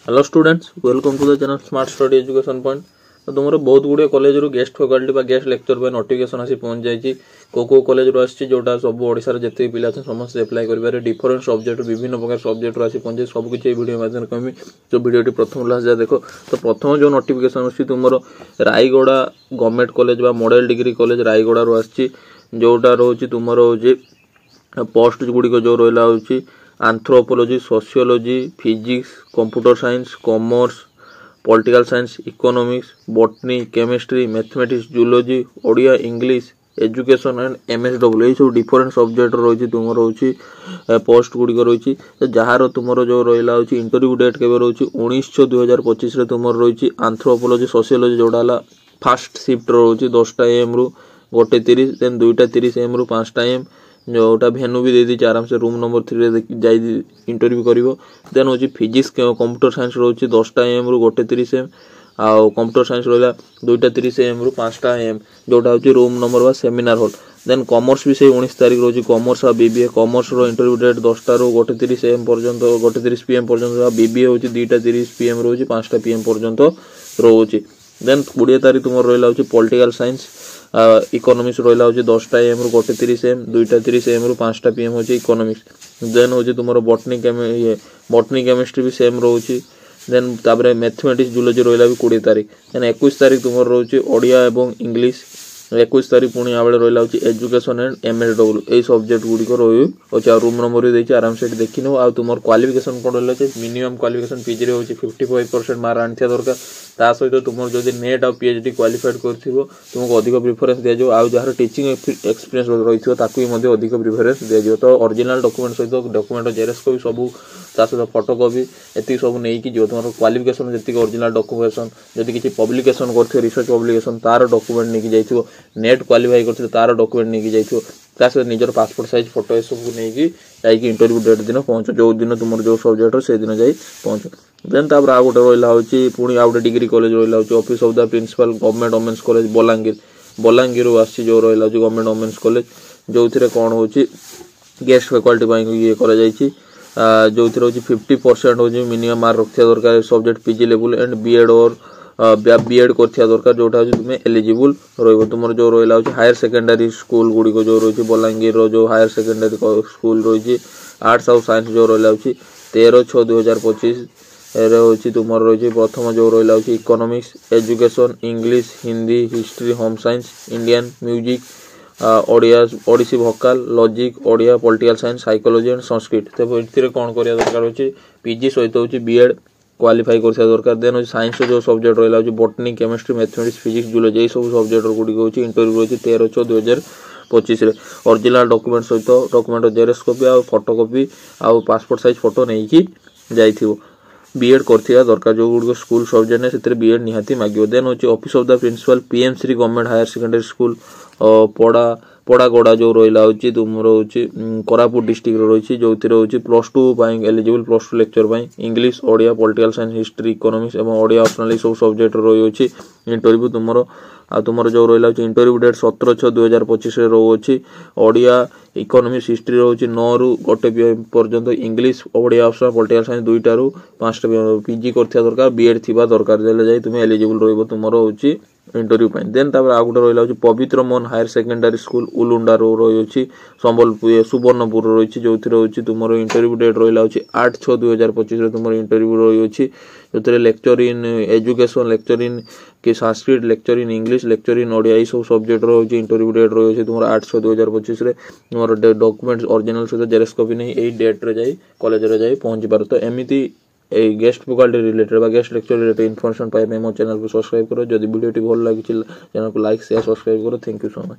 Hello students, welcome to the channel smart study education point. तो तुम बहुत गुड़े कॉलेज रू गेस्ट फैकल्टी गेस्ट लेक्चर पे नोटिफिकेशन आसी पहुंच जाइए। को कॉलेज रू आसी जोटा सब ओडिशा रे जते पिला अछन समस्त अप्लाई करिबारे डिफरेंट सब्जेक्ट विभिन्न प्रकार सब्जेक्ट आसी पहुंचे सब किछ वीडियो माध्यम कहमी। तो वीडियो प्रथम क्लास जा देखो। तो प्रथम जो नोटिफिकेशन आसी तुमरो रायगड़ा गवर्नमेंट कॉलेज बा मॉडल डिग्री कॉलेज रायगड़ा रू आसी जोटा रहउची तुमरो होची पोस्ट गुड़िक जो रहा हूँ anthropology, sociology, physics, computer science, commerce, political science, economics, botany, chemistry, mathematics, zoology, Odia, English, education and MSW ये सब डिफरेंट सब्जेक्ट रही तुम रही पोस्ट गुड़िक रही। तो जार तुम जो रहा हूँ इंटरव्यू डेट के रही 19/6/2025 तुम रही आंथ्रोपोलॉजी सोशियोलॉजी जोड़ा फास्ट शिफ्ट रही 10टा AM रु 1:30 देन 2:30 AM रु 5टा AM जोटा भेन्यू भी दे दी आराम से रूम नंबर 3 जाई इंटरव्यू करिवो। देन होची फिजिक्स कंप्यूटर साइंस रोची 10टा AM रु 1:30 AM आउ कंप्यूटर साइंस रहिला 2:30 AM रु 5टा AM जोटा होची रूम नंबर बा सेमिनार हॉल। देन कॉमर्स भी से 19 तारिख रोची कॉमर्स आ बीबीए कॉमर्स रो इंटरव्यू डेट 10टा रु 1:30 AM पर्यंत 1:30 PM पर्यंत बीबीए होची 2:30 PM रोची 5टा PM पर्यंत रोची। देन 20 तारिख तुम रहिला होची पॉलिटिकल साइंस इकोनॉमिक्स रहा हूँ 10टा AM रु 1:30 AM 2:30 AM रु 5टा PM होची इकोनॉमिक्स। देन होची तुम बॉटनी केमिस्ट्री भी सेम रोची। देन तापर मैथमेटिक्स जूलॉजी रहा भी 20 तारिख। देन 21 तारिख तुम रोची ओडिया एवं इंग्लिश। 21 तारिख पुणी आवे रहा हूँ एजुकेशन एंड एमएसडब्ल्यू यही सब्जेक्ट गुड़िक रही अच्छे रूम नंबर भी देखिए आराम से देखी नो। तुम क्वालिफिकेशन कौन रहा है मिनिमम क्वालिफिकेशन पीजी रे होची 55% मार्क आनी दरकार। ता सहित तुम जो नेट और पीएचडी क्वालिफाइड कर तुमको अधिक प्रिफरेंस दिज्व आउ जार टीचिंग एक्सपीरियंस रही अधिक प्रिफरेंस दिज्व। तो ओरिजिनल डॉक्यूमेंट सहित डॉक्यूमेंट जेरक्स कॉपी सब ता सहित फोटो कॉपी एति सब नहीं जो तुम क्वालिफिकेशन जी ओरिजिनल डॉक्यूमेंटेशन जदि किसी पब्लिकेशन कर रिसर्च पब्लिकेशन तार डॉक्यूमेंट नहीं जाइए नेट क्वालिफाई कर तार डॉक्यूमेंट नहीं जाइए ता सहित निजर पासपोर्ट साइज फोटो ये सब नहीं जाकि इंटरव्यू डेट दिन पहुंच जो दिन तुम जो सब्जेक्ट से दिन जाई पहुंच। देन तापर आ गोटे रहा हूँ पुणी आ गए डिग्री कॉलेज रहा हूँ office of the principal government women's college Balangir आसी जो रहा हूँ गवर्नमेंट वोमेन्स कॉलेज जो थे कौन हो गेस्ट फैकल्टी ये जो थे 50% हो मिनिमम मार्क रखा दरकार subject PG level and BEd और बीएड कर दरकार जोटा तुम्हें एलिजिबल रही। तुम जो रहा हूँ हायर सेकेंडरी स्कूल गुड़िक जो रही बलांगीर जो हायर सेकेंडरी स्कूल रही आर्ट्स और साइंस जो रहा हूँ 13/6/2025 रही तुम रही प्रथम जो रहा हूँ economics education English Hindi history home science Indian music Odia Odissi vocal logic Odia political science psychology and Sanskrit. तो ये कौन करा दरकार होची पीजी सहित होची बीएड क्वालिफाई कर दरकार। देन साइंस जो सब्जेक्ट रहा हूँ botany chemistry mathematics physics zoology ये सब सब्जेक्ट गुड़िक होची इंटरव्यू रही 13/6/2025 ओरिजिनल डॉक्यूमेंट सहित डॉक्यूमेंट जेरक्स कॉपी आ फोटो कॉपी आ पासपोर्ट साइज फोटो नहीं कि जाइथिबो बीएड करथिया दरकार जो गुड़िक स्कूल सब्जेक्ट से बीएड निहाती मागियो। देन होची office of the principal PM Shri government higher secondary school Padagada जो रहा हूँ तुम रही कोरापुट डिस्ट्रिक्ट रही जो रही +2 eligible +2 lecture English Odia political science history economics और ओडिया ऑप्शनल सब सब्जेक्ट रही इंटरव्यू तुम जो रहा हूँ इंटरव्यू डेट 17/6/2025 रही ओडिया इकोनॉमिक्स हिस्ट्री रही 9 रु 1 PM पर्यंत English Odia optional political science 2टा रु 5टा पीजी कर दरकार बीएड थी दरकार जाए तुम एलिजिबल रही तुम हूँ इंटरव्यू पाई। देन तापर आ गोटे रहा हूँ पवित्र Mohan higher secondary school Ulunda रही संबलपुर सुवर्णपुर रही जो रही तुम इंटरव्यू डेट रहा हूँ 8/6/2025 तुम इंटरव्यू रही जो lecture in education lecture in कि Sanskrit lecture in English lecture in Odia ये सब सब्जेक्ट रही इंटरव्यू डेट रही तुम 8/6/2025 तुम डॉक्यूमेंट ओरिजिनल सहित जेरक्स कॉपी नहीं यही डेट रे जाई कॉलेज रे जाई पहुंची पार। तो एमती guest faculty related guest lecture related information पाइबा मो चैनल को सब्सक्राइब करो। जदि वीडियो भल लगी चैनल को लाइक शेयर सब्सक्राइब करो। Thank you so much.